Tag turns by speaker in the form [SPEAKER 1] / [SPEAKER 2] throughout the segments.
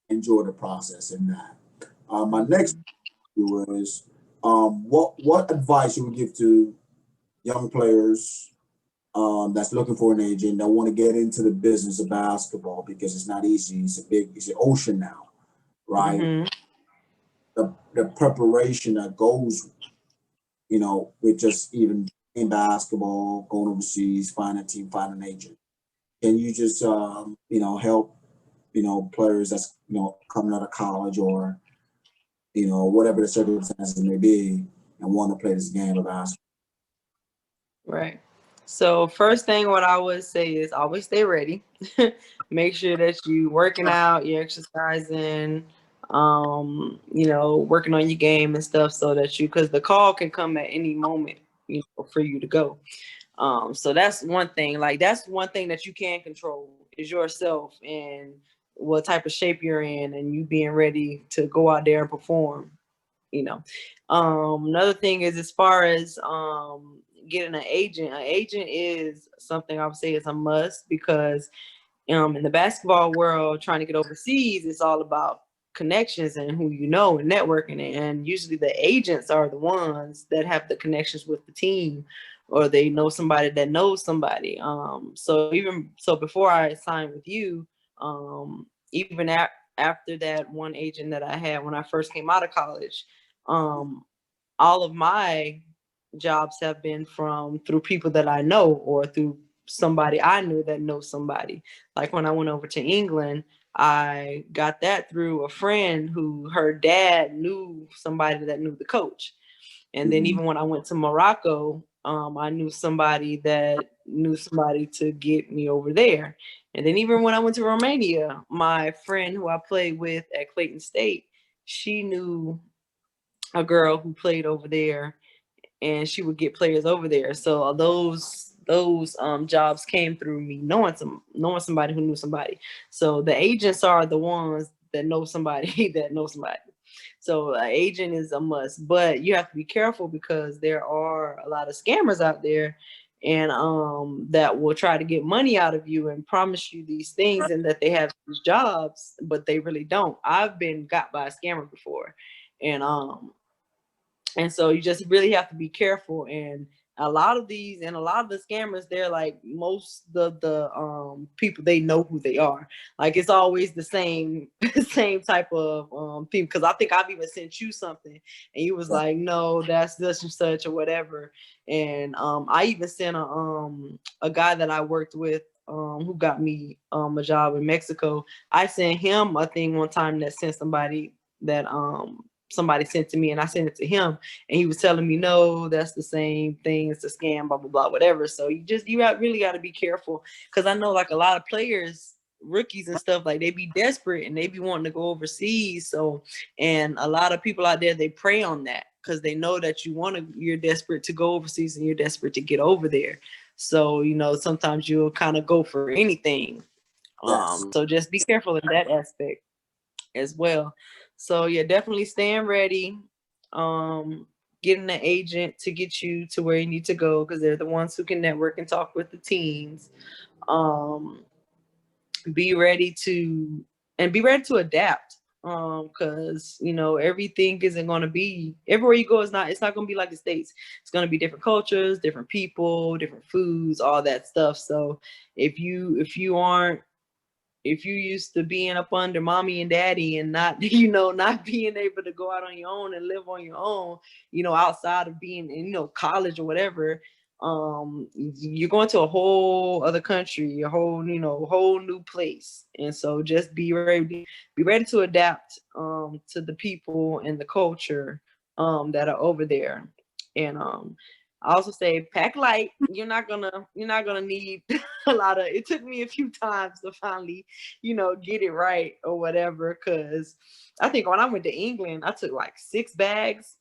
[SPEAKER 1] enjoy the process in that. My next question is, what advice you would give to young players that's looking for an agent that want to get into the business of basketball because it's not easy. It's an ocean now, right?
[SPEAKER 2] Mm-hmm.
[SPEAKER 1] The preparation that goes, with just even in basketball, going overseas, find a team, find an agent. Can you just, help, players that's, coming out of college or, whatever the circumstances may be and want to play this game of basketball?
[SPEAKER 2] Right. So first thing what I would say is always stay ready. Make sure that you working out, you exercising, working on your game and stuff so that you because the call can come at any moment, for you to go. So that's one thing. Like that's one thing that you can control is yourself and what type of shape you're in and you being ready to go out there and perform you know. Another thing is as far as getting an agent is something I would say is a must because in the basketball world, trying to get overseas, it's all about connections and who you know and networking. And usually the agents are the ones that have the connections with the team or they know somebody that knows somebody. So even so before I signed with you, even after that one agent that I had when I first came out of college, um, all of my jobs have been from through people that I know or through somebody I knew that knows somebody. Like when I went over to England, I got that through a friend who her dad knew somebody that knew the coach. And then
[SPEAKER 1] Mhm.
[SPEAKER 2] even when I went to Morocco, I knew somebody that knew somebody to get me over there. And then even when I went to Romania, my friend who I played with at Clayton State, she knew a girl who played over there and she would get players over there. So those jobs came through me knowing somebody who knew somebody. So the agents are the ones that know somebody that knows somebody. So an agent is a must, but you have to be careful because there are a lot of scammers out there and that will try to get money out of you and promise you these things and that they have these jobs, but they really don't. I've been got by a scammer before. And so you just really have to be careful. And a lot of the scammers, they're like most of the people, they know who they are. Like it's always the same same type of people. Because I think I've even sent you something, and you was
[SPEAKER 1] Right.
[SPEAKER 2] like, no, that's such and such or whatever. And I even sent a guy that I worked with. Who got me a job in Mexico? I sent him a thing one time that sent that somebody sent to me, and I sent it to him, and he was telling me, no, that's the same thing, it's a scam, blah blah blah, whatever. So really got to be careful because I know like a lot of players, rookies and stuff, like they be desperate and they be wanting to go overseas. So and a lot of people out there, they prey on that because they know that you're desperate to go overseas and you're desperate to get over there. So sometimes you'll kind of go for anything.
[SPEAKER 1] Yes.
[SPEAKER 2] So just be careful in that aspect as well. So yeah, definitely staying ready. Um, Getting an agent to get you to where you need to go because they're the ones who can network and talk with the teams. Um, be ready to be ready to adapt. Because everything isn't going to be everywhere you go. It's not going to be like the States. It's going to be different cultures, different people, different foods, all that stuff. So if you used to being up under mommy and daddy and not not being able to go out on your own and live on your own, outside of being in college or whatever, you're going to a whole other country, a whole new place. And so just be ready to adapt to the people and the culture that are over there. And I also say pack light. You're not gonna need a lot of. It took me a few times to finally, get it right or whatever. Cause I think when I went to England, I took like 6 bags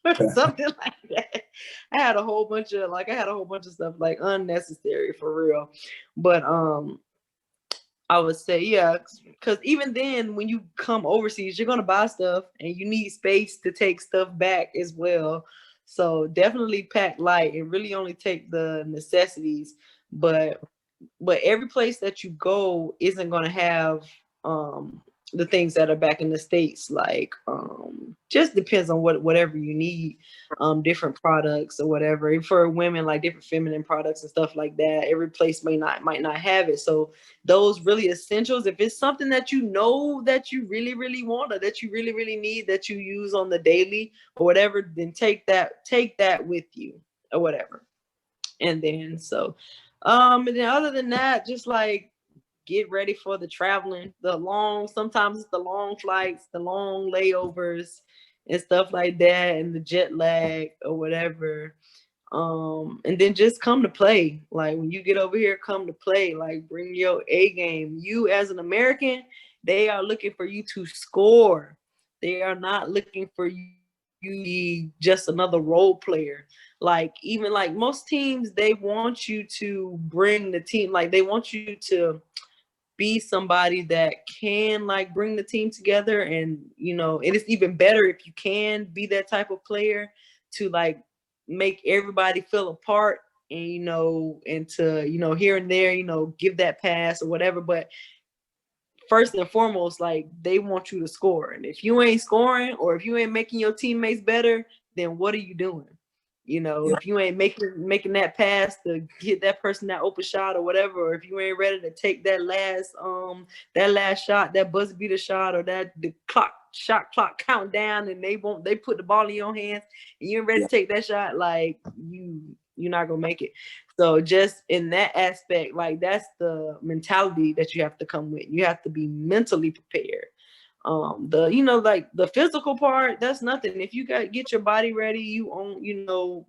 [SPEAKER 2] or something like that. I had a whole bunch of stuff like unnecessary for real. But I would say, yeah, because even then, when you come overseas, you're gonna buy stuff, and you need space to take stuff back as well. So definitely pack light and really only take the necessities. But every place that you go isn't gonna have the things that are back in the States, like just depends on whatever you need, different products or whatever. For women, like different feminine products and stuff like that. Every place might not have it. So those really essentials, if it's something that you know that you really, really want, or that you really, really need, that you use on the daily or whatever, then take that with you or whatever. And then and then other than that, just like get ready for the traveling, sometimes it's the long flights, the long layovers and stuff like that, and the jet lag or whatever. And then just come to play. Like when you get over here, come to play. Like bring your A game. You as an American, they are looking for you to score. They are not looking for you to be just another role player. Like even like most teams, they want you to bring the team. Like they want you to be somebody that can like bring the team together. And it is even better if you can be that type of player to like make everybody feel a part, and and to here and there give that pass or whatever. But first and foremost, like they want you to score. And if you ain't scoring, or if you ain't making your teammates better, then what are you doing?
[SPEAKER 1] Yeah.
[SPEAKER 2] If you ain't making that pass to get that person that open shot or whatever, or if you ain't ready to take that last shot, that buzzer beater shot, or that the shot clock countdown, and they put the ball in your hands and you ain't ready to take that shot, like you're not gonna make it. So just in that aspect, like that's the mentality that you have to come with. You have to be mentally prepared. Like the physical part, that's nothing. If you get your body ready, you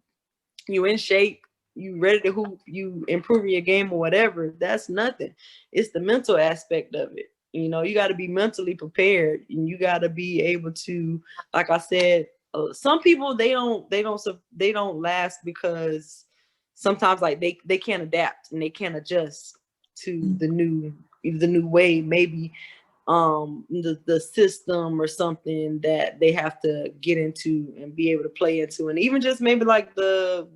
[SPEAKER 2] in shape, you ready to hoop, you improving your game or whatever, that's nothing. It's the mental aspect of it. You got to be mentally prepared, and you got to be able to, like I said, some people they don't last because sometimes like they can't adapt and they can't adjust to the new way, maybe the system or something that they have to get into and be able to play into. And even just maybe like the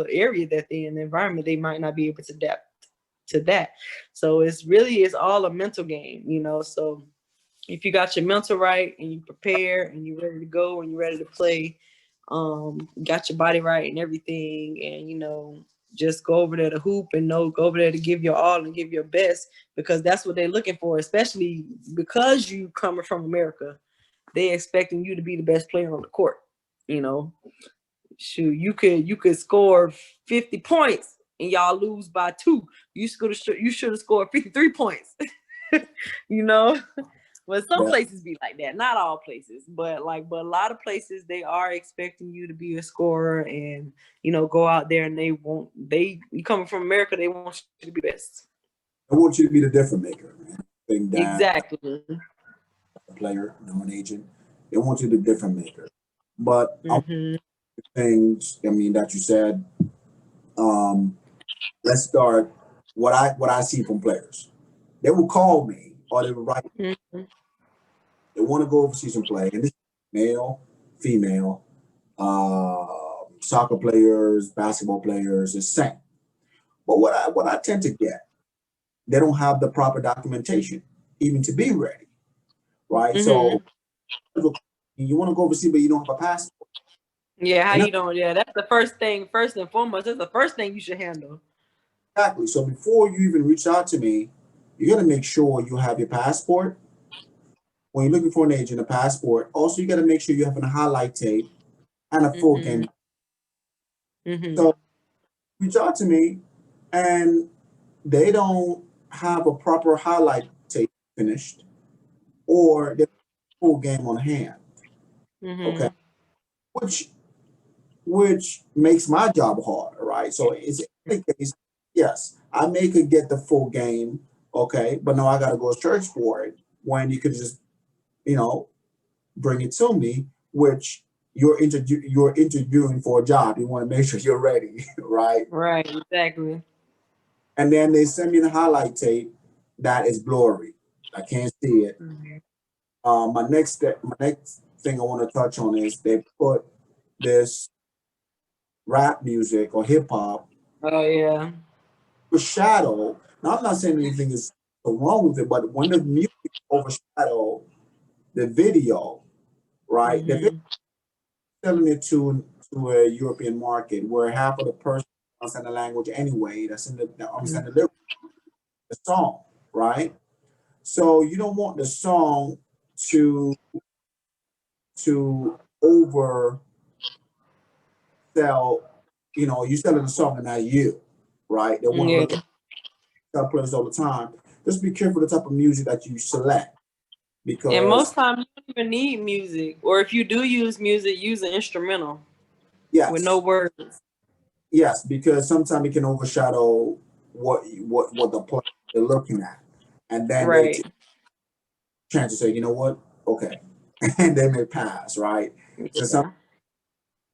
[SPEAKER 2] area that they're in, the environment, they might not be able to adapt to that. So it's all a mental game, so if you got your mental right and you prepare and you're ready to go and you're ready to play, got your body right and everything, and just go over there to hoop and go over there to give your all and give your best, because that's what they're looking for, especially because you coming from America. They expecting you to be the best player on the court. Shoot, you could score 50 points and y'all lose by 2. You should have scored 53 points. you know But some places be like that. Not all places, but a lot of places, they are expecting you to be a scorer and go out there, and you coming from America, they want you to be best.
[SPEAKER 1] I want you to be the difference maker, man. Think that
[SPEAKER 2] Exactly.
[SPEAKER 1] a player, an agent, they want you to be the difference maker. But things, that you said, let's start what I see from players. They will call me or they will write. They want to go overseas and play, and this is male, female, soccer players, basketball players, is same. But what I tend to get, they don't have the proper documentation even to be ready, right? So you want to go overseas, but you don't have a passport.
[SPEAKER 2] Yeah, how you doing? Yeah, that's the first thing. First and foremost, that's the first thing you should handle.
[SPEAKER 1] Exactly. So before you even reach out to me, you got to make sure you have your passport. When you're looking for an agent, a passport. Also, you got to make sure you have a highlight tape and a full game. So reach out to me, and they don't have a proper highlight tape finished, or the full game on hand. Okay, which makes my job harder, right? So it's in the case, yes, I may could get the full game, okay, but no, I got to go to church for it. When you could just, you know, bring it to me, which you're interviewing for a job. You want to make sure you're ready, right?
[SPEAKER 2] Right, exactly.
[SPEAKER 1] And then they send me the highlight tape that is blurry. I can't see it. My next thing I want to touch on is they put this rap music or hip hop
[SPEAKER 2] Oh yeah.
[SPEAKER 1] shadow. Now I'm not saying anything is wrong with it. But when the music overshadow the video, right? The video selling it to a European market where half of the person understand the language anyway. That's in that understand the lyrics, the song, right? So you don't want the song to oversell. You know, you selling the song and not you, right? They want to
[SPEAKER 2] Yeah.
[SPEAKER 1] look at players all the time. Just be careful the type of music that you select
[SPEAKER 2] And
[SPEAKER 1] because
[SPEAKER 2] most times you don't even need music. Or if you do use music, use an instrumental with no
[SPEAKER 1] yes,
[SPEAKER 2] words.
[SPEAKER 1] yes, because sometimes it can overshadow what the player they're looking at, and then they
[SPEAKER 2] Right.
[SPEAKER 1] take a chance to say, you know what, okay, and they may pass, right? So something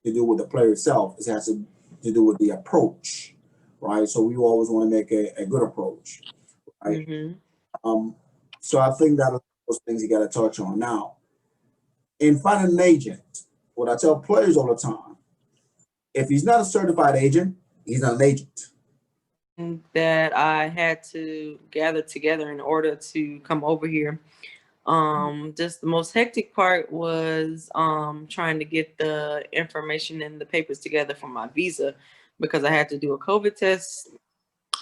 [SPEAKER 2] Yeah.
[SPEAKER 1] to do with the player itself. It has to do with the approach, right? So we always want to make a good approach, right?
[SPEAKER 2] Mm-hmm.
[SPEAKER 1] Um, so I think that are those things you got to touch on. Now, in finding an agent, what I tell players all the time, if he's not a certified agent, he's not an agent.
[SPEAKER 2] That I had to gather together in order to come over here. Just the most hectic part was trying to get the information and the papers together for my visa because I had to do a COVID test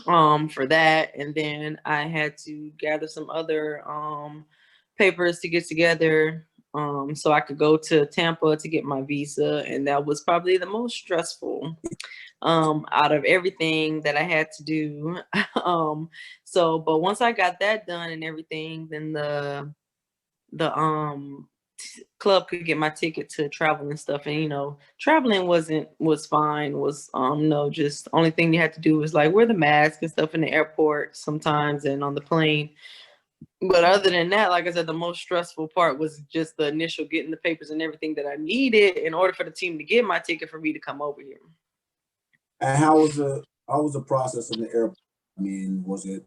[SPEAKER 2] for that, and then I had to gather some other papers to get together so I could go to Tampa to get my visa, and that was probably the most stressful out of everything that I had to do. But once I got that done and everything, then the club could get my ticket to travel and stuff. And traveling was fine. Was no, just only thing you had to do was like wear the mask and stuff in the airport sometimes and on the plane. But other than that, like I said, the most stressful part was just the initial getting the papers and everything that I needed in order for the team to get my ticket for me to come over here.
[SPEAKER 1] And how was the process in the airport? I mean, was it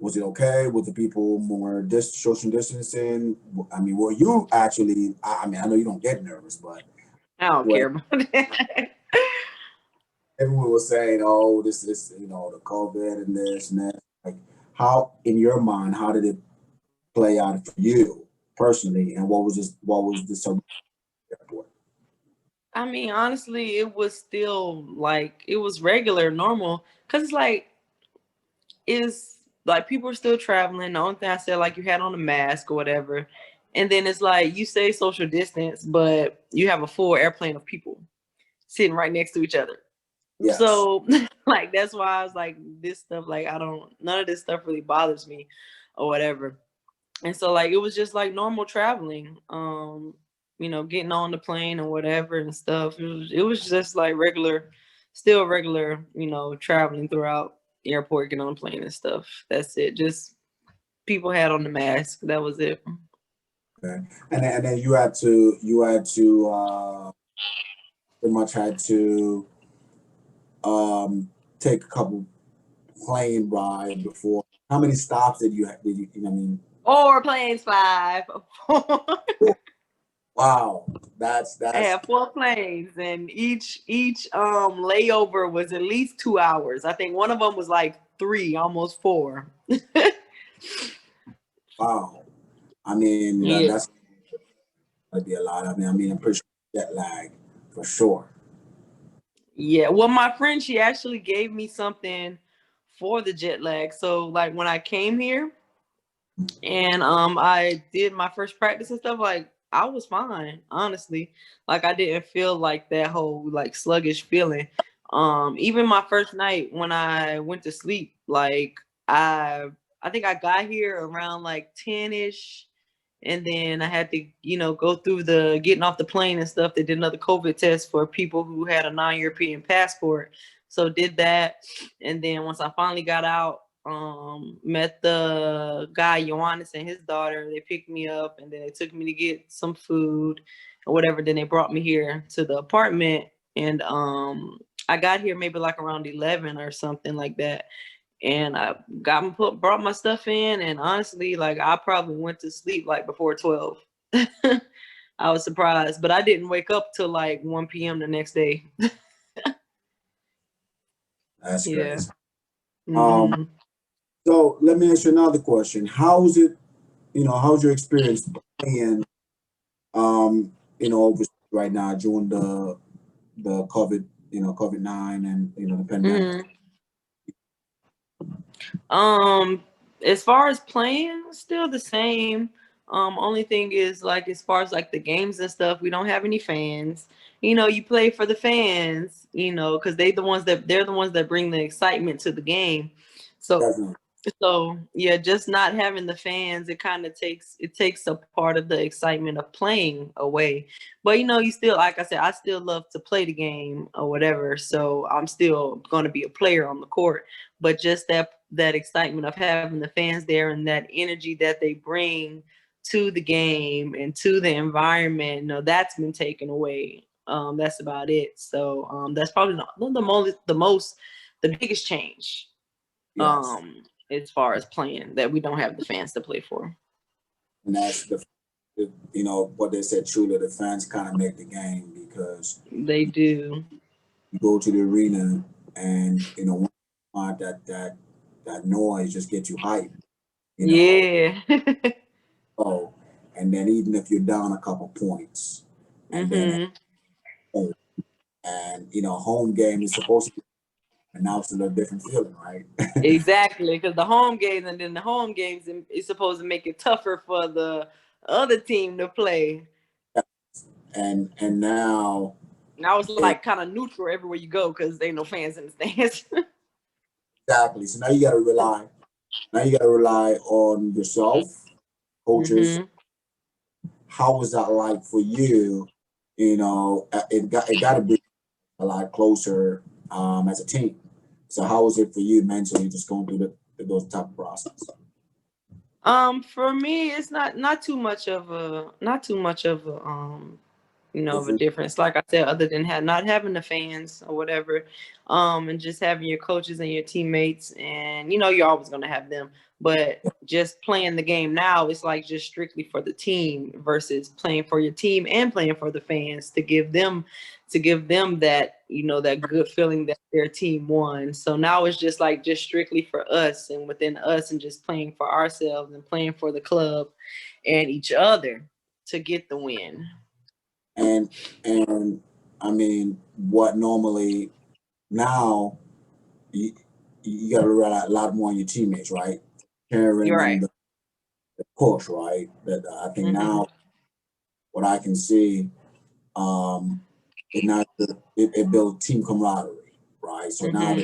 [SPEAKER 1] okay? Was the people more social distancing? I mean, were you actually? I mean, I know you don't get nervous, but
[SPEAKER 2] I don't
[SPEAKER 1] when
[SPEAKER 2] care about that.
[SPEAKER 1] everyone was saying, "Oh, this is the COVID and this and that," like how in your mind, how did it play out for you personally, and what was this? What was the airport?
[SPEAKER 2] I mean, honestly, it was still like it was regular, normal, because it's like people are still traveling. The only thing I said, like you had on a mask or whatever, and then it's like you say social distance, but you have a full airplane of people sitting right next to each other.
[SPEAKER 1] Yes.
[SPEAKER 2] So, like that's why I was like, this stuff, like I don't, none of this stuff really bothers me, or whatever. And so like it was just like normal traveling, getting on the plane or whatever and stuff. It was just like regular, still regular, traveling throughout the airport, getting on the plane and stuff. That's it. Just people had on the mask. That was it.
[SPEAKER 1] Okay. And then you had to pretty much had to take a couple plane ride before. How many stops did you have? Did you know what I mean?
[SPEAKER 2] Or planes five.
[SPEAKER 1] Wow,
[SPEAKER 2] I
[SPEAKER 1] that's
[SPEAKER 2] had four planes, and each layover was at least 2 hours. I think one of them was like three, almost four.
[SPEAKER 1] wow. I mean
[SPEAKER 2] Yeah.
[SPEAKER 1] that's gonna be a lot. I mean, I'm pretty sure jet lag for sure.
[SPEAKER 2] Yeah. Well, my friend, she actually gave me something for the jet lag. So like when I came here and I did my first practice and stuff, like I was fine, honestly. Like I didn't feel like that whole like sluggish feeling. Even my first night when I went to sleep, like I think I got here around like 10ish, and then I had to, go through the getting off the plane and stuff. They did another COVID test for people who had a non-European passport. So did that. And then once I finally got out, met the guy Ioannis and his daughter. They picked me up and then they took me to get some food or whatever. Then they brought me here to the apartment. And I got here maybe like around 11 or something like that, and I brought my stuff in, and honestly, like I probably went to sleep like before 12. I was surprised, but I didn't wake up till like 1 p.m. the next day.
[SPEAKER 1] That's
[SPEAKER 2] Yeah.
[SPEAKER 1] crazy. Um,
[SPEAKER 2] Mm-hmm.
[SPEAKER 1] So let me ask you another question. How's it, how's your experience playing, overseas right now during the COVID-9 and, the pandemic?
[SPEAKER 2] Mhm. Um, as far as playing, still the same. Only thing is like as far as like the games and stuff, we don't have any fans. You play for the fans, because they're the ones that bring the excitement to the game. So
[SPEAKER 1] Definitely.
[SPEAKER 2] so yeah, just not having the fans, it takes a part of the excitement of playing away. But you still, like I said, I still love to play the game or whatever. So I'm still going to be a player on the court. But just that excitement of having the fans there and that energy that they bring to the game and to the environment, that's been taken away. That's about it. So that's probably the biggest change
[SPEAKER 1] Yes.
[SPEAKER 2] as far as playing that we don't have the fans to play for.
[SPEAKER 1] And that's what they said truly, the fans kind of make the game because
[SPEAKER 2] They do.
[SPEAKER 1] you go to the arena and, that noise just gets you hyped, you know.
[SPEAKER 2] Yeah.
[SPEAKER 1] Oh, and then even if you're down a couple points, and then at
[SPEAKER 2] Mhm.
[SPEAKER 1] home, and home game is supposed to be, and now it's a little different feeling, right?
[SPEAKER 2] Exactly, because the home games and then the home games is supposed to make it tougher for the other team to play.
[SPEAKER 1] And now
[SPEAKER 2] Now it's
[SPEAKER 1] it,
[SPEAKER 2] like kind of neutral everywhere you go because there ain't no fans in the stands.
[SPEAKER 1] exactly. So now you got to rely on yourself, coaches.
[SPEAKER 2] Mhm.
[SPEAKER 1] How was that like for you? It got to be a lot closer as a team. So how was it for you mentally, just going through those type of process?
[SPEAKER 2] For me, it's not too much of a
[SPEAKER 1] Different.
[SPEAKER 2] difference. Like I said, other than not having the fans or whatever, and just having your coaches and your teammates, and you're always gonna have them. But just playing the game now, it's like just strictly for the team versus playing for your team and playing for the fans to give them that that good feeling that their team won. So now it's just strictly for us and within us and just playing for ourselves and playing for the club and each other to get the win.
[SPEAKER 1] And and I mean, what normally now you you got to rely a lot more on your teammates, right?
[SPEAKER 2] You're
[SPEAKER 1] Sharing
[SPEAKER 2] right.
[SPEAKER 1] and the push, right? That I think
[SPEAKER 2] Hmm.
[SPEAKER 1] now what I can see, um, it builds team camaraderie, right? So now
[SPEAKER 2] Hmm.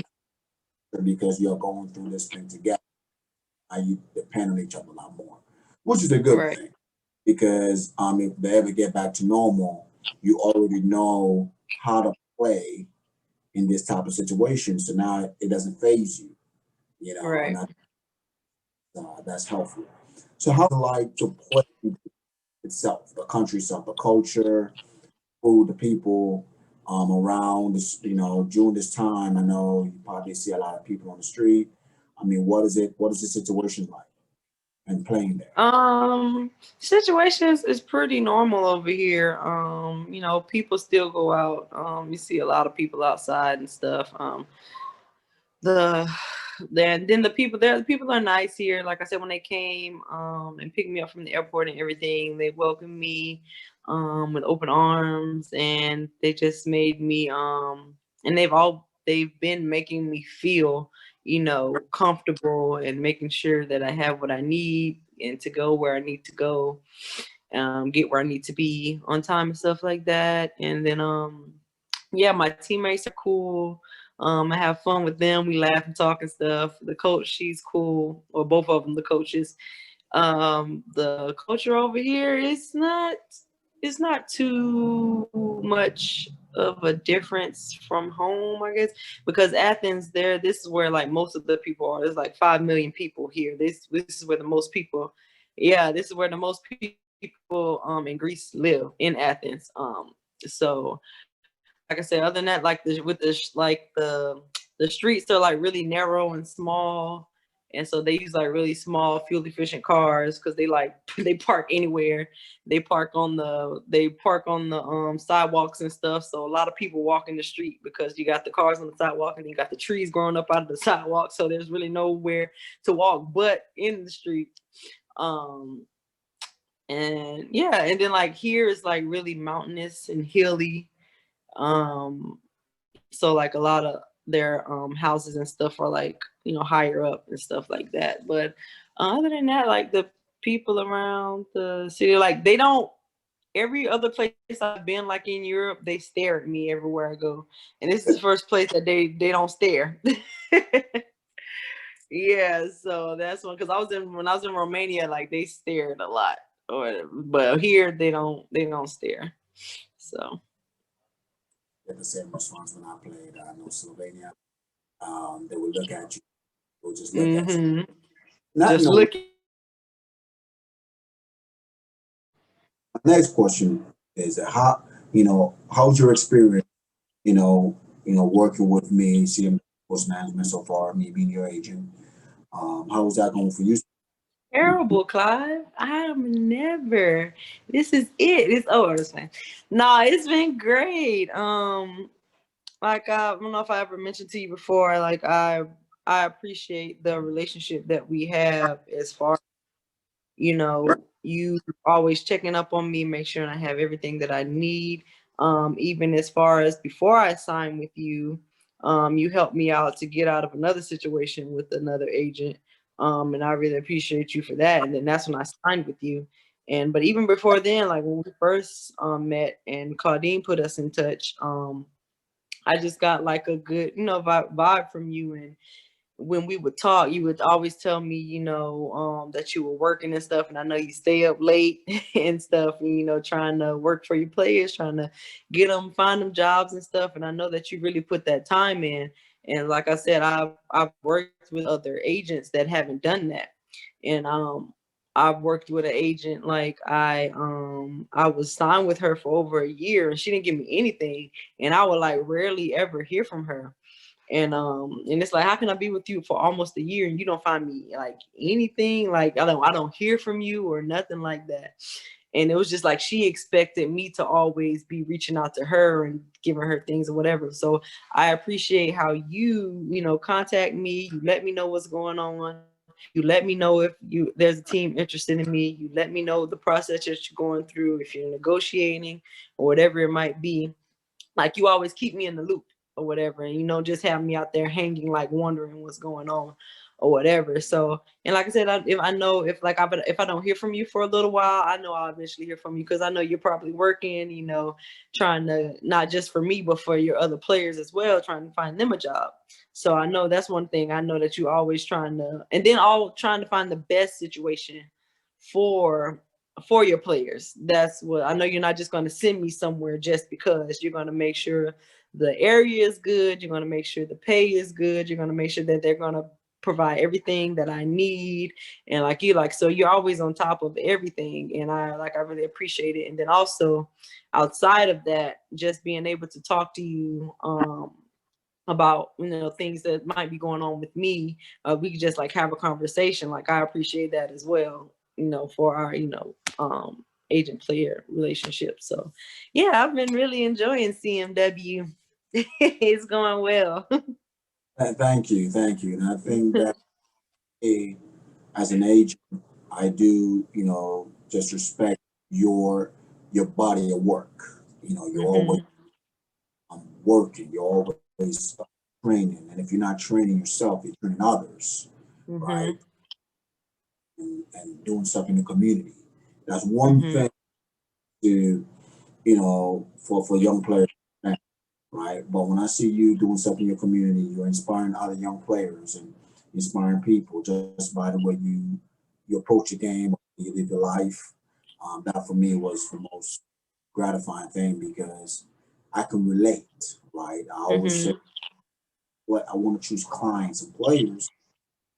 [SPEAKER 1] that because you're going through this thing together, now you depend on each other a lot more, which is a good
[SPEAKER 2] Right.
[SPEAKER 1] thing because if they ever get back to normal, you already know how to play in this type of situation. So now it doesn't phase you, and
[SPEAKER 2] Right.
[SPEAKER 1] that's helpful. So how's it like to play itself, the country itself, the culture, food, the people around this, during this time? I know you probably see a lot of people on the street. I mean, what is the situation like and playing there?
[SPEAKER 2] Situations is pretty normal over here. People still go out. You see a lot of people outside and stuff. The then the people are nice here. Like I said, when they came and picked me up from the airport and everything, they welcomed me with open arms, and they just made me and they've been making me feel comfortable and making sure that I have what I need and to go where I need to go, get where I need to be on time and stuff like that. And then yeah, my teammates are cool. I have fun with them. We laugh and talk and stuff. The coach, she's cool, or both of them, the coaches. The culture over here is not it's not too much of a difference from home, I guess, because Athens, this is where like most of the people are. There's like 5 million people here. This is where the most people, yeah, this is where the most people in Greece live in Athens. So like I said, other than that, like the streets are like really narrow and small, And so they use like really small fuel efficient cars because they park anywhere. They park on the sidewalks and stuff. So a lot of people walk in the street because you got the cars on the sidewalk and you got the trees growing up out of the sidewalk. So there's really nowhere to walk but in the street. And yeah, and then like here is like really mountainous and hilly. So like a lot of their houses and stuff are like, you know, higher up and stuff like that. But other than that, like the people around the city, like they don't, every other place I've been like in Europe, they stare at me everywhere I go. And this is the first place that they don't stare. Yeah, so that's one because when I was in Romania, like they stared a lot. But here they don't stare. So
[SPEAKER 1] Get the same response when I played. I know Slovenia. They would look at you. They would just look at you. Not
[SPEAKER 2] just
[SPEAKER 1] no.
[SPEAKER 2] looking.
[SPEAKER 1] Next question is how, how's your experience, working with me, CM Sports Management so far, me being your agent. How was that going for you?
[SPEAKER 2] Terrible, Clive. I am never. This is it. It's fine. Nah, it's been great. Like I don't know if I ever mentioned to you before. Like I appreciate the relationship that we have as far you always checking up on me, make sure I have everything that I need. Even as far as before I signed with you, you helped me out to get out of another situation with another agent. And I really appreciate you for that. And then that's when I signed with you. But even before then, like when we first met and Claudine put us in touch, I just got like a good, vibe from you. And when we would talk, you would always tell me, that you were working and stuff. And I know you stay up late and stuff, and, trying to work for your players, trying to find them jobs and stuff. And I know that you really put that time in. And like I said, I've worked with other agents that haven't done that. And I've worked with an agent, like I was signed with her for over a year and she didn't give me anything. And I would like rarely ever hear from her. And it's like, how can I be with you for almost a year and you don't find me like anything? Like I don't hear from you or nothing like that. And it was just like she expected me to always be reaching out to her and giving her things or whatever. So I appreciate how you contact me, you let me know what's going on. You let me know if there's a team interested in me. You let me know the process that you're going through, if you're negotiating or whatever it might be. Like you always keep me in the loop or whatever, and just have me out there hanging, like wondering what's going on or whatever. So, and like I said, if I don't hear from you for a little while, I know I'll eventually hear from you because I know you're probably working, trying to not just for me but for your other players as well, trying to find them a job. So I know that's one thing. I know that you always trying to find the best situation for your players. That's what I know. You're not just going to send me somewhere just because. You're going to make sure the area is good. You're going to make sure the pay is good. You're going to make sure that they're going to provide everything that I need. And so you're always on top of everything. And I really appreciate it. And then also outside of that, just being able to talk to you, about things that might be going on with me, we could just like have a conversation. Like I appreciate that as well, for our agent player relationship. So yeah, I've been really enjoying CMW. It's going well.
[SPEAKER 1] Thank you. And I think that as an agent, I do, just respect your body of work. You're always working. You're always training, and if you're not training yourself, you're training others, right? And doing stuff in the community. That's one thing to, for young players, right? But when I see you doing stuff in your community, you're inspiring other young players and inspiring people just by the way you approach the game, you live your life. That for me was the most gratifying thing because I can relate, right? I always say what I want to choose clients and players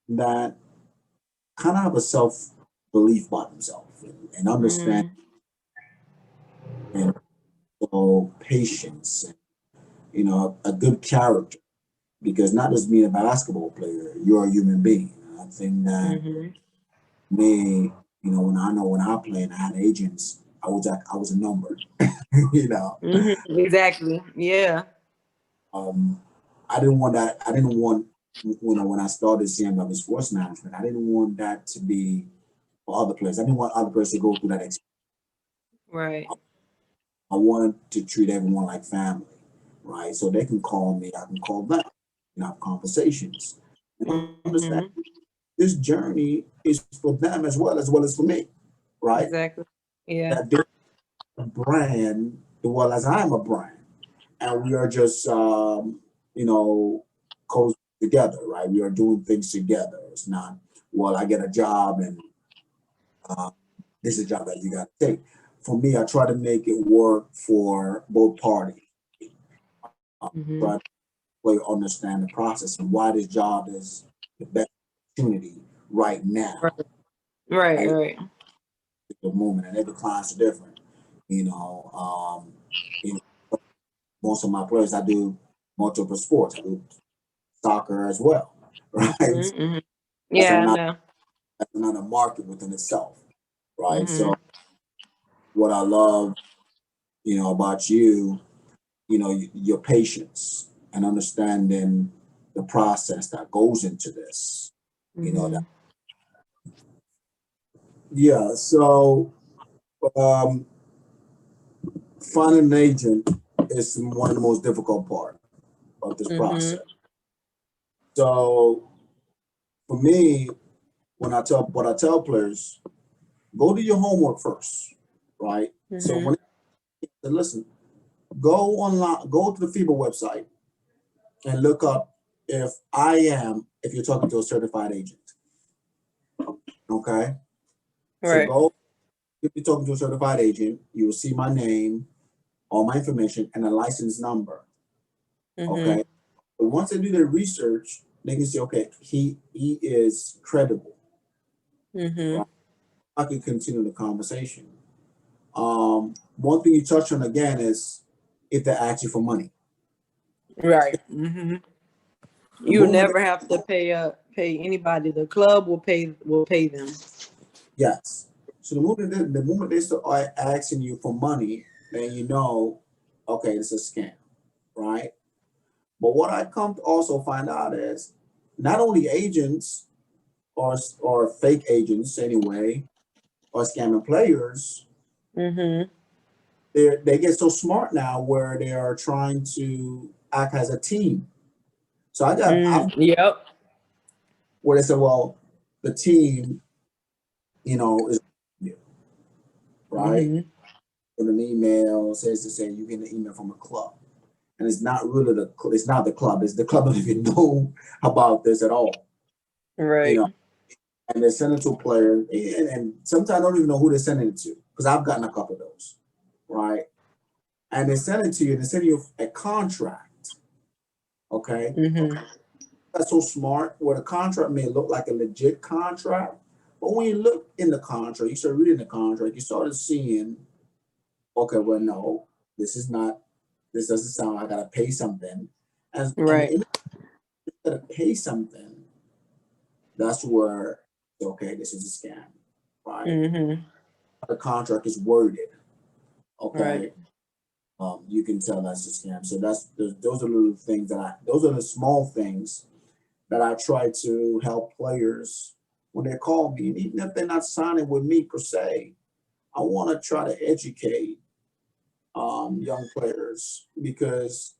[SPEAKER 1] that kind of have a self belief by themselves and understand and so patience and a good character because not just being a basketball player, you're a human being. And I something that me, when I played and I had agents, I was a number, you know.
[SPEAKER 2] Exactly. Yeah.
[SPEAKER 1] Um, I didn't want that. I didn't want, when I started CMW Sports Management, I didn't want that to be for other players. I didn't want other players to go through that experience.
[SPEAKER 2] Right.
[SPEAKER 1] I wanted to treat everyone like family, right? So they can call me, I can call them, and have conversations, and understand this journey is for them as well as for me, right?
[SPEAKER 2] Exactly. Yeah.
[SPEAKER 1] That they're a brand as well as I'm a brand, and we are just you know co together, right? We are doing things together. It's not, well, I get a job and uh, this is a job that you got to take. For me, I try to make it work for both parties. Try to really understand the process and why this job is the best opportunity right
[SPEAKER 2] Right.
[SPEAKER 1] now,
[SPEAKER 2] Right.
[SPEAKER 1] right?
[SPEAKER 2] Right.
[SPEAKER 1] The moment, and every client's different. You know, you know, most of my players, I do multiple sports. I do soccer as well, right? That's
[SPEAKER 2] Yeah, I
[SPEAKER 1] another
[SPEAKER 2] know.
[SPEAKER 1] that's another market within itself, right?
[SPEAKER 2] Mm-hmm.
[SPEAKER 1] So what I love, about you, your patience and understanding the process that goes into this. That
[SPEAKER 2] Mm-hmm.
[SPEAKER 1] yeah. So um, finding an agent is one of the most difficult part of this
[SPEAKER 2] Mm-hmm.
[SPEAKER 1] process. So for me, what I tell players, go do your homework first, right? So
[SPEAKER 2] Mm-hmm.
[SPEAKER 1] when listen, go online, go to the FIBA website and look up if you're talking to a certified agent. Okay. So
[SPEAKER 2] Right.
[SPEAKER 1] go, if you're talking to a certified agent, you will see my name, all my information, and a license number.
[SPEAKER 2] Mm-hmm.
[SPEAKER 1] Okay. But once they do their research, they can say, okay, he is credible.
[SPEAKER 2] Mm-hmm.
[SPEAKER 1] Right? I can continue the conversation. One thing you touch on again is if they ask you for money.
[SPEAKER 2] Right. Mm-hmm.
[SPEAKER 1] The
[SPEAKER 2] You
[SPEAKER 1] moment
[SPEAKER 2] never have to pay anybody. The club will pay them.
[SPEAKER 1] yes. So the moment they start asking you for money, then okay, it's a scam, right? But what I come to also find out is not only agents or fake agents anyway, or scamming players,
[SPEAKER 2] Mm-hmm.
[SPEAKER 1] they get so smart now where they are trying to act as a team. So I've
[SPEAKER 2] Yep.
[SPEAKER 1] where they say, well, the team, is you, right?
[SPEAKER 2] Mm-hmm.
[SPEAKER 1] In an email says to say you get an email from a club. And it's not really it's not the club. It's the club doesn't even know about this at all. You
[SPEAKER 2] Right.
[SPEAKER 1] know, and they send it to a player, and sometimes I don't even know who they're sending it to because I've gotten a couple of those, right? And they send it to you, and they send you a contract. Okay,
[SPEAKER 2] Mm-hmm.
[SPEAKER 1] that's so smart. Where the contract may look like a legit contract, but when you look in the contract, you start reading the contract, you started seeing, okay, well, no, this is not. This doesn't sound. I gotta pay something, and
[SPEAKER 2] Right.
[SPEAKER 1] in gotta pay something. That's where okay, this is a scam, right?
[SPEAKER 2] Mm-hmm.
[SPEAKER 1] The contract is worded,
[SPEAKER 2] Right.
[SPEAKER 1] okay. You can tell that's a scam. So those are little things those are the small things that I try to help players when they call me, and even if they're not signing with me per se, I want to try to educate young players because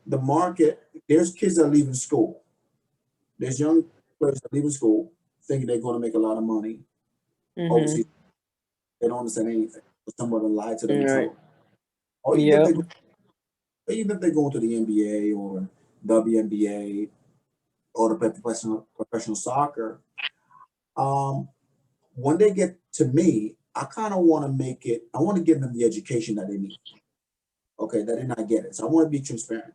[SPEAKER 1] the market. There's kids that are leaving school. There's young players that are leaving school thinking they're going to make a lot of money overseas.
[SPEAKER 2] Mm-hmm.
[SPEAKER 1] They don't understand anything. Someone will lie to them and tell
[SPEAKER 2] Right.
[SPEAKER 1] them. Or
[SPEAKER 2] Yep.
[SPEAKER 1] even if they go to the NBA or WNBA or the professional soccer, um, when they get to me, I kind of want to make it. I want to give them the education that they need. Okay, that they're not getting. So I want to be transparent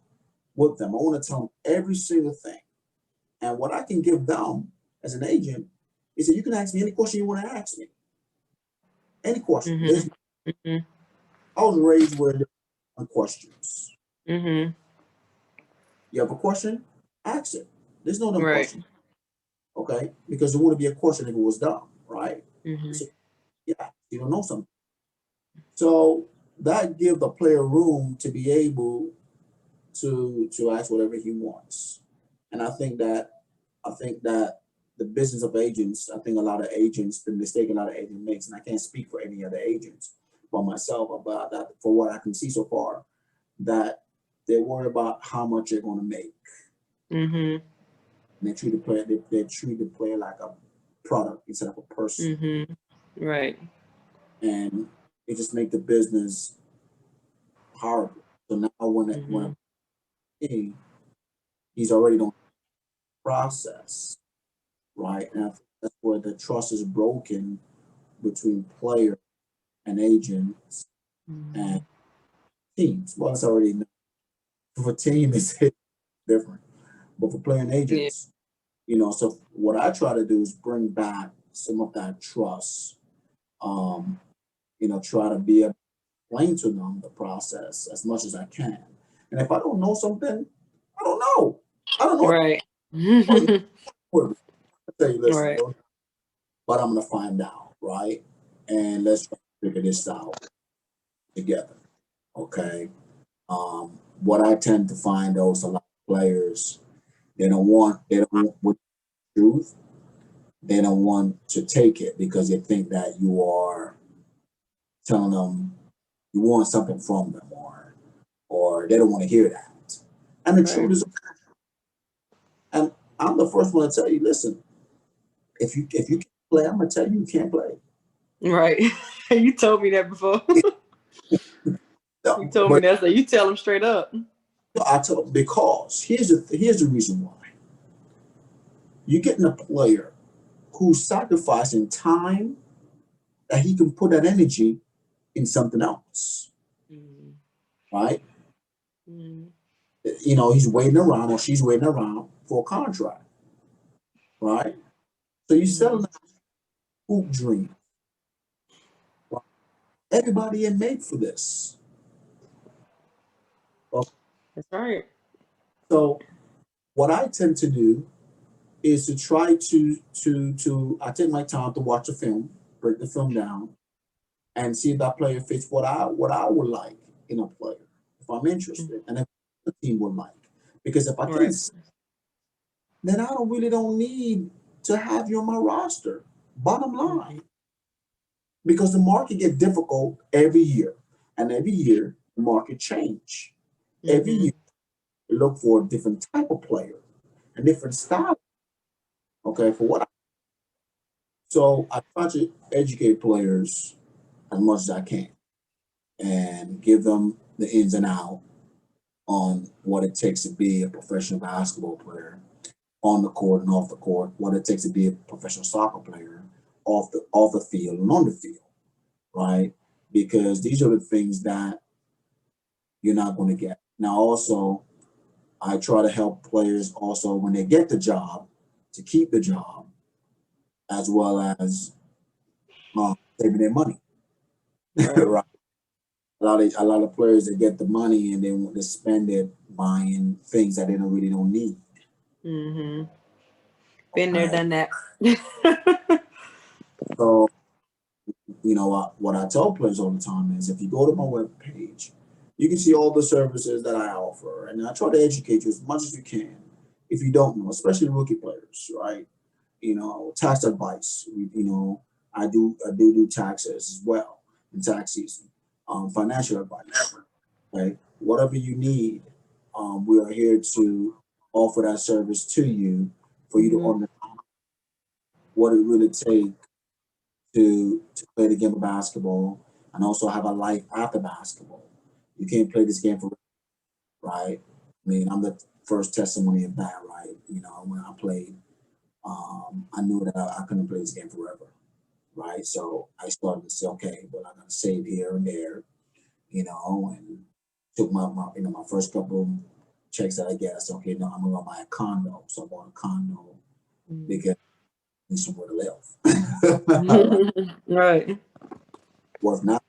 [SPEAKER 1] with them. I want to tell them every single thing. And what I can give them as an agent is that you can ask me any question you want to ask me. Any question.
[SPEAKER 2] Mm-hmm. Mm-hmm.
[SPEAKER 1] I was raised where there were questions.
[SPEAKER 2] Mm-hmm.
[SPEAKER 1] You have a question? Ask it. There's no dumb
[SPEAKER 2] Right.
[SPEAKER 1] question. Okay, because it wouldn't be a question if it was dumb, right?
[SPEAKER 2] Mm-hmm.
[SPEAKER 1] So, yeah, you don't know something. So that gives the player room to be able to ask whatever he wants. And I think that the business of agents, I think a lot of agents, the mistake a lot of agents makes, and I can't speak for any other agents but myself about that, for what I can see so far, that they worry about how much they're going to make.
[SPEAKER 2] Mm-hmm.
[SPEAKER 1] And they treat the player like a product instead of a person.
[SPEAKER 2] Mm-hmm. Right.
[SPEAKER 1] And it just make the business horrible. So now when
[SPEAKER 2] Mm-hmm.
[SPEAKER 1] he's already done the process, right? And I think that's where the trust is broken between player and agents
[SPEAKER 2] Mm-hmm.
[SPEAKER 1] and teams. Well, it's already for team it's different, but for player and
[SPEAKER 2] Yeah.
[SPEAKER 1] agents, So what I try to do is bring back some of that trust. Um, try to be able to explain to them the process as much as I can. And if I don't know something, I don't know. I don't know.
[SPEAKER 2] Right.
[SPEAKER 1] What you I tell you, listen, I
[SPEAKER 2] Right.
[SPEAKER 1] don't, but I'm gonna find out, right? And let's try to figure this out together. Okay. What I tend to find though is a lot of players they don't want with truth. They don't want to take it because they think that you are telling them you want something from them, or they don't want to hear that. And the truth
[SPEAKER 2] Right.
[SPEAKER 1] is, and I'm the first one to tell you, listen, if you can't play, I'm gonna tell you you can't play.
[SPEAKER 2] Right. You told me that before. You
[SPEAKER 1] No,
[SPEAKER 2] told me
[SPEAKER 1] but
[SPEAKER 2] that, so you tell them straight up.
[SPEAKER 1] I tell them because here's the reason why you're getting a player who's sacrificing time that he can put that energy in something else,
[SPEAKER 2] Mm-hmm.
[SPEAKER 1] right?
[SPEAKER 2] Mm-hmm.
[SPEAKER 1] He's waiting around or she's waiting around for a contract, right? So you're
[SPEAKER 2] Mm-hmm.
[SPEAKER 1] selling a hoop dream. Right? Everybody ain't made for this. Okay?
[SPEAKER 2] That's right.
[SPEAKER 1] So what I tend to do is to try to I take my time to watch the film, break the film down, and see if that player fits what I would like in a player, if I'm interested, and if the team would like. Because if I
[SPEAKER 2] Right.
[SPEAKER 1] can't, then I don't need to have you on my roster. Bottom
[SPEAKER 2] Mm-hmm.
[SPEAKER 1] line, because the market get difficult every year, and every year the market change. Every
[SPEAKER 2] Mm-hmm.
[SPEAKER 1] year we look for a different type of player, a different style. Okay, for what? So I try to educate players as much as I can and give them the ins and out on what it takes to be a professional basketball player on the court and off the court, what it takes to be a professional soccer player off the field and on the field, right? Because these are the things that you're not going to get. Now, also, I try to help players also when they get the job to keep the job as well as saving their money,
[SPEAKER 2] Right.
[SPEAKER 1] right? A lot of players that get the money and they want to spend it buying things that they don't need.
[SPEAKER 2] Mm-hmm. Been there,
[SPEAKER 1] Okay,
[SPEAKER 2] done that.
[SPEAKER 1] so what I tell players all the time is if you go to my web page, you can see all the services that I offer, and I try to educate you as much as you can. If you don't know, especially rookie players, right? Tax advice. I do taxes as well in tax season. Financial advice. Okay, whatever you need, we are here to offer that service to you for you to
[SPEAKER 2] Mm-hmm.
[SPEAKER 1] understand what it really takes to play the game of basketball and also have a life after basketball. You can't play this game for right. I mean, I'm the first testimony of that, right? When I played, I knew that I couldn't play this game forever, right? So I started to say, okay, well, I got to save here and there, and took my first couple of checks that I get. I said, okay, no, I'm gonna buy a condo. So I bought a condo because I need somewhere to live. All right.
[SPEAKER 2] Right.
[SPEAKER 1] Was not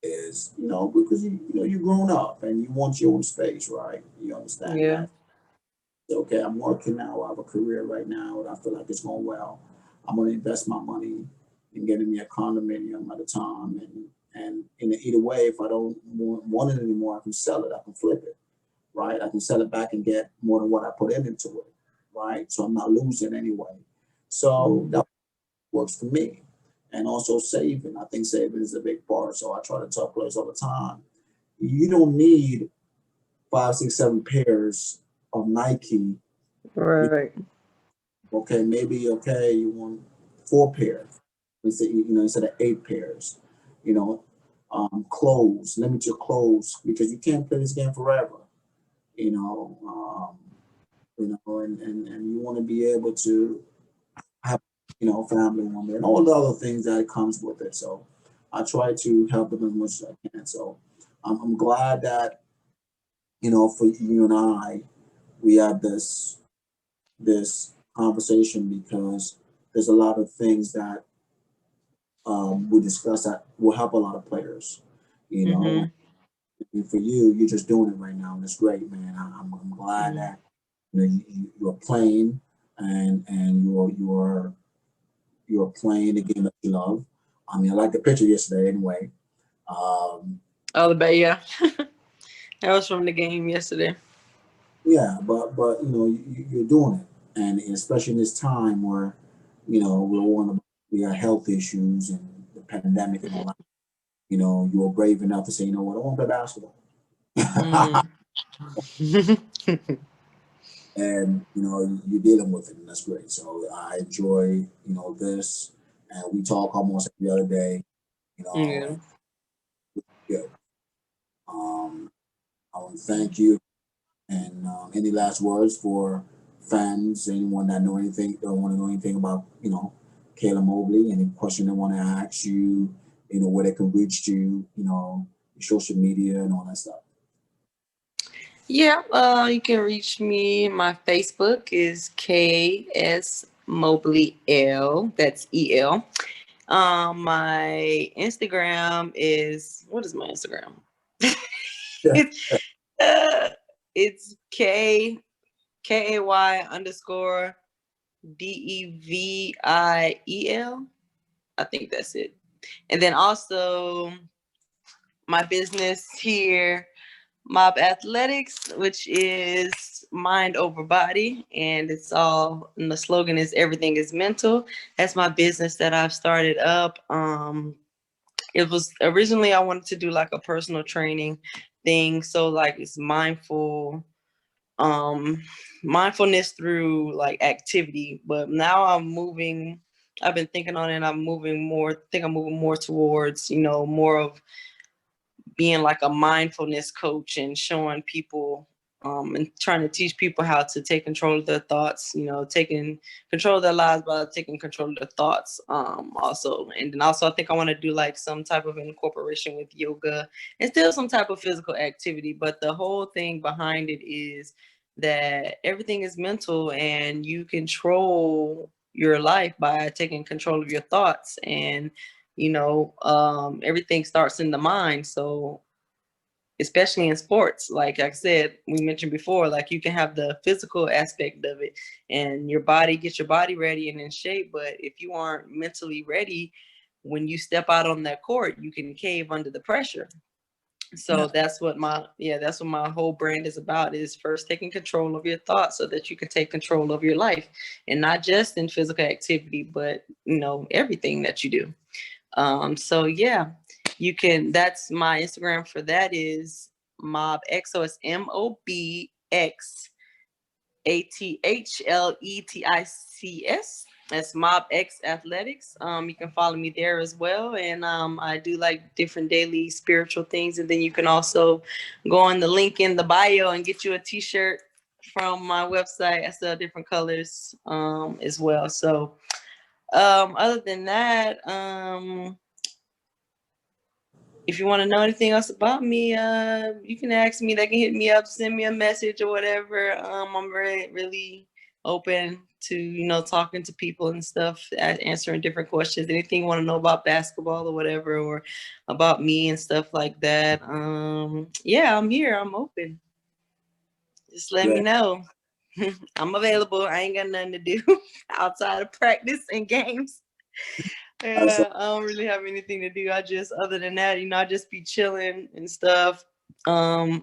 [SPEAKER 1] is because you're grown up and you want your own space, right? You understand
[SPEAKER 2] Yeah.
[SPEAKER 1] that. Okay, I'm working now. I have a career right now, and I feel like it's going well. I'm going to invest my money in getting me a condominium at a time, and in either way, if I don't want it anymore, I can sell it. I can flip it, right? I can sell it back and get more than what I put into it, right? So I'm not losing anyway. So that works for me. And also saving. I think saving is a big part. So I try to tell players all the time, you don't need five, six, seven pairs of Nike.
[SPEAKER 2] Right.
[SPEAKER 1] Okay, maybe okay, you want four pairs. Instead of eight pairs. You know, clothes. Limit your clothes because you can't play this game forever. You know, and you want to be able to have family one day and all the other things that comes with it. So I try to help them as much as I can. So I'm glad that for you and I we had this conversation because there's a lot of things that we discussed that will help a lot of players. You know,
[SPEAKER 2] Mm-hmm.
[SPEAKER 1] and for you, you're just doing it right now, and it's great, man. I'm glad
[SPEAKER 2] Mm-hmm.
[SPEAKER 1] that you're playing and you're playing the game that you love. I mean, I like the picture yesterday anyway. Um,
[SPEAKER 2] Oh, the bay, yeah. That was from the game yesterday.
[SPEAKER 1] yeah, but you're doing it, and especially in this time where we got health issues and the pandemic and all that. You were brave enough to say, you know what, I want to play basketball.
[SPEAKER 2] Mm.
[SPEAKER 1] And you're dealing with it, and that's great. So I enjoy this, and we talk almost every other day.
[SPEAKER 2] Yeah.
[SPEAKER 1] And good. Um, I want to thank you. And any last words for fans? Anyone that know anything, don't want to know anything about Kayla Mobley? Any question they want to ask you? Where they can reach you? Social media and all that stuff.
[SPEAKER 2] Yeah, you can reach me. My Facebook is KS Mobley L. That's EL. My Instagram is, what is my Instagram?
[SPEAKER 1] Yeah.
[SPEAKER 2] uh, it's KAY_DEVIEL. I think that's it. And then also my business here, Mob Athletics, which is mind over body, and and the slogan is everything is mental. That's my business that I've started up. It was originally I wanted to do like a personal training thing, so like it's um mindfulness through like activity, but now I've been thinking on it, and I'm moving more towards more of being like a mindfulness coach and showing people and trying to teach people how to take control of their thoughts, taking control of their lives by taking control of their thoughts also. And then also I think I want to do like some type of incorporation with yoga and still some type of physical activity. But the whole thing behind it is that everything is mental, and you control your life by taking control of your thoughts. And everything starts in the mind. So especially in sports, like I said, we mentioned before, like you can have the physical aspect of it and get your body ready and in shape, but if you aren't mentally ready, when you step out on that court, you can cave under the pressure. So
[SPEAKER 1] Yeah.
[SPEAKER 2] that's what my whole brand is about, is first taking control of your thoughts so that you can take control of your life, and not just in physical activity, but everything that you do. So yeah, that's my Instagram for that is MobX. So it's MobXATHLETICS. That's Mob X Athletics. You can follow me there as well. And I do like different daily spiritual things. And then you can also go on the link in the bio and get you a t-shirt from my website. I sell different colors as well. So other than that, if you want to know anything else about me, you can ask me. They can hit me up, send me a message or whatever. I'm very, really open to, talking to people and stuff, answering different questions. Anything you want to know about basketball or whatever, or about me and stuff like that. Yeah, I'm here. I'm open. Just let me
[SPEAKER 1] Great.
[SPEAKER 2] know. I'm available. I ain't got nothing to do outside of practice and games. Yeah, I don't really have anything to do. Other than that, I just be chilling and stuff. I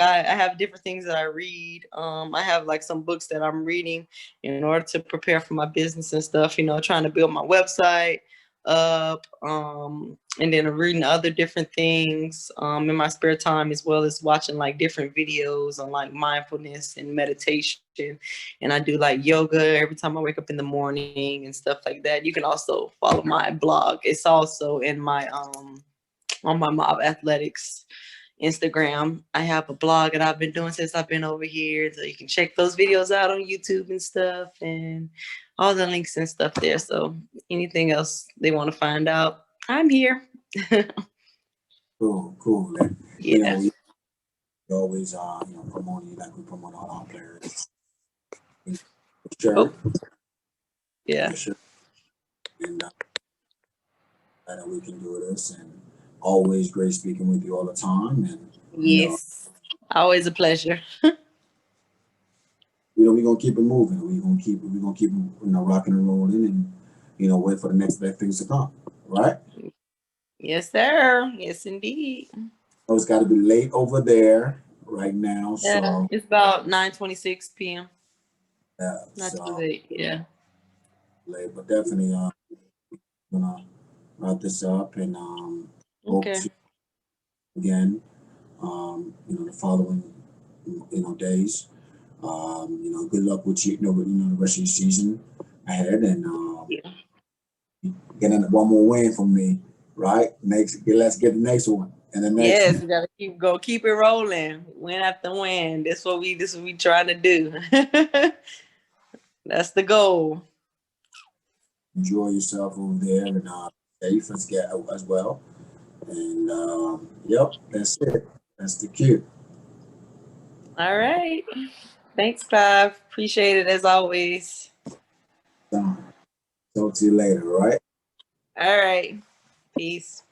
[SPEAKER 2] have different things that I read. I have like some books that I'm reading in order to prepare for my business and stuff, trying to build my website up, and then reading other different things in my spare time, as well as watching like different videos on like mindfulness and meditation. And I do like yoga every time I wake up in the morning and stuff like that. You can also follow my blog. It's also in my on my Mob Athletics Instagram. I have a blog that I've been doing since I've been over here, so you can check those videos out on YouTube and stuff, and all the links and stuff there. So anything else they want to find out, I'm here.
[SPEAKER 1] Cool.
[SPEAKER 2] Yeah.
[SPEAKER 1] We always promoting like we promote all our players. For sure.
[SPEAKER 2] Oh. Yeah.
[SPEAKER 1] For sure. And that we can do this, and always great speaking with you all the time. And
[SPEAKER 2] yes, always a pleasure.
[SPEAKER 1] We're gonna keep it moving. We're gonna keep rocking and rolling, and wait for the next big things to come. Right?
[SPEAKER 2] Yes, sir. Yes, indeed.
[SPEAKER 1] Oh, it's got to be late over there right now.
[SPEAKER 2] Yeah,
[SPEAKER 1] so
[SPEAKER 2] it's about 9:26 p.m.
[SPEAKER 1] Yeah,
[SPEAKER 2] Not too late. Yeah.
[SPEAKER 1] Late, but definitely gonna wrap this up, and hope
[SPEAKER 2] Okay.
[SPEAKER 1] to again. The following days. Good luck with you. The rest of your season ahead, and getting one more win from me. Right, let's get the next one, and the next.
[SPEAKER 2] Yes,
[SPEAKER 1] one.
[SPEAKER 2] we gotta keep it rolling, win after win. This what we trying to do. That's the goal.
[SPEAKER 1] Enjoy yourself over there, and safe as well. And yep, that's it. That's the cue.
[SPEAKER 2] All right. Thanks, Clive. Appreciate it as always.
[SPEAKER 1] Talk to you later. All right.
[SPEAKER 2] All right. Peace.